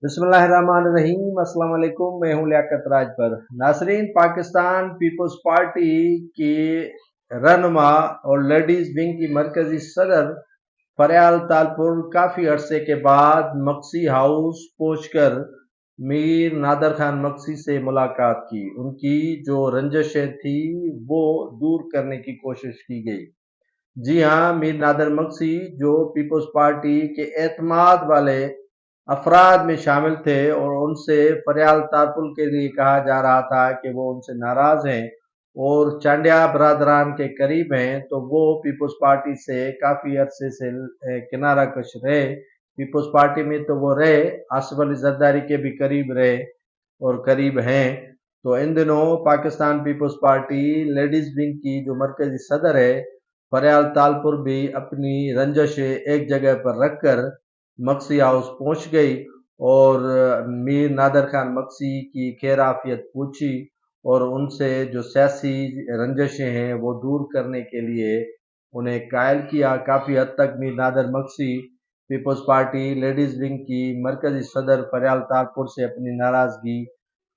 बिस्मिल्लाहिर्रहमानिर्रहीम। अस्सलाम वालेकुम। मैं हूं लियाकत राज पर। नाजरीन, पाकिस्तान पीपल्स पार्टी की रहनुमा और लेडीज विंग की मरकजी सदर फरियाल तालपुर काफ़ी अरसे के बाद मक्सी हाउस पहुंचकर मीर नादर खान मक्सी से मुलाकात की। उनकी जो रंजशें थी वो दूर करने की कोशिश की गई। जी हाँ, मीर नादर मक्सी जो पीपल्स पार्टी के एतमाद वाले अफराद में शामिल थे और उनसे फरियाल तारपुल के लिए कहा जा रहा था कि वो उनसे नाराज हैं और चांडिया बरादरान के करीब हैं, तो वो पीपल्स पार्टी से काफ़ी अरसे से किनारा कश रहे। पीपल्स पार्टी में तो वो रहे, आसिफ अली जरदारी के भी करीब रहे और करीब हैं। तो इन दिनों Pakistan Peoples Party ladies wing की जो मरकजी सदर है फरियाल तालपुर भी अपनी रंजश एक जगह पर रखकर मक्सी हाउस पहुंच गई और मीर नादर खान मक्सी की खैर आफियत पूछी और उनसे जो सियासी रंजशें हैं वो दूर करने के लिए उन्हें कायल किया। काफ़ी हद तक Mir Nadir Maqsi Peoples Party ladies wing की मरकजी सदर फरियाल तारपुर से अपनी नाराज़गी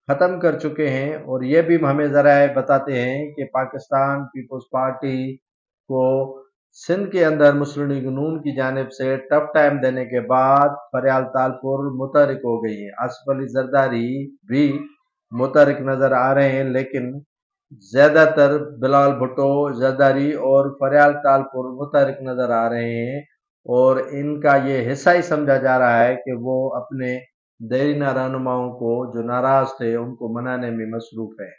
ख़त्म कर चुके हैं और ये भी हमें ज़रा बताते हैं कि पाकिस्तान पीपल्स पार्टी को सिंध के अंदर मुस्लिम लीग नून की जानिब से टफ टाइम देने के बाद फरियाल तालपुर मुतहरिक हो गई है। आसिफ अली जरदारी भी मुतहरिक नज़र आ रहे हैं, लेकिन ज़्यादातर बिलाल भुट्टो जरदारी और फरियाल तालपुर मुतहरिक नज़र आ रहे हैं और इनका ये हिस्सा ही समझा जा रहा है कि वो अपने देरीना रहनुमाओं को जो नाराज़ थे उनको मनाने में मसरूफ़ है।